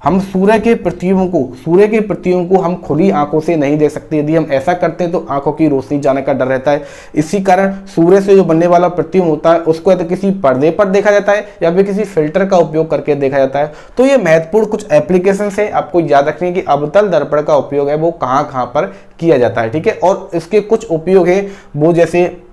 हम सूर्य के प्रतिबिंब को हम खुली आंखों से नहीं देख सकते। यदि हम ऐसा करते हैं तो आंखों की रोशनी जाने का डर रहता है। इसी कारण सूर्य से जो बनने वाला प्रतिबिंब होता है उसको या तो किसी पर्दे पर देखा जाता है या फिर किसी फिल्टर का उपयोग करके देखा जाता है। तो ये महत्वपूर्ण कुछ एप्लीकेशन है, आपको याद रखनी है कि अवतल दर्पण का उपयोग है वो कहाँ पर किया जाता है, ठीक है। और इसके कुछ उपयोग है वो जैसे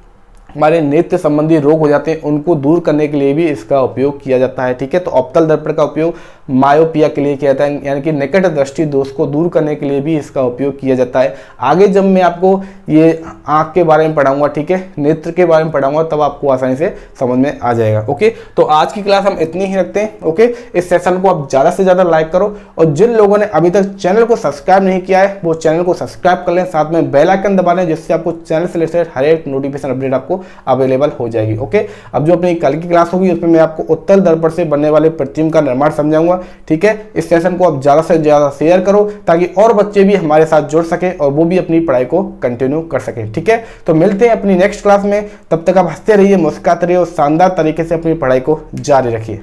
हमारे नेत्र संबंधी रोग हो जाते हैं उनको दूर करने के लिए भी इसका उपयोग किया जाता है, ठीक है। तो अवतल दर्पण का उपयोग मायोपिया के लिए किया जाता है, यानी कि निकट दृष्टि दोष को दूर करने के लिए भी इसका उपयोग किया जाता है। आगे जब मैं आपको ये आंख के बारे में पढ़ाऊंगा, ठीक है, नेत्र के बारे में पढ़ाऊंगा, तब आपको आसानी से समझ में आ जाएगा। ओके, तो आज की क्लास हम इतनी ही रखते हैं। ओके, इस सेशन को आप ज़्यादा से ज़्यादा लाइक करो, और जिन लोगों ने अभी तक चैनल को सब्सक्राइब नहीं किया है वो चैनल को सब्सक्राइब कर लें, साथ में बेल आइकन दबा लें, जिससे आपको चैनल से रिलेटेड हर एक नोटिफिकेशन अपडेट आपको अवेलेबल हो जाएगी। ओके, अब जो अपनी कल की क्लास होगी उसमें मैं आपको उत्तल दर्पण से बनने वाले प्रतिबिंब का निर्माण समझाऊंगा, ठीक है। इस सेशन को आप ज़्यादा से ज़्यादा शेयर करो ताकि और बच्चे भी हमारे साथ जुड़ सके और वो भी अपनी पढ़ाई को कंटिन्यू कर सके, ठीक है। तो मिलते हैं अपनी नेक्स्ट क्लास में, तब तक आप हंसते रहिए, मुस्कुराते रहिए और शानदार तरीके से अपनी पढ़ाई को जारी रखिए।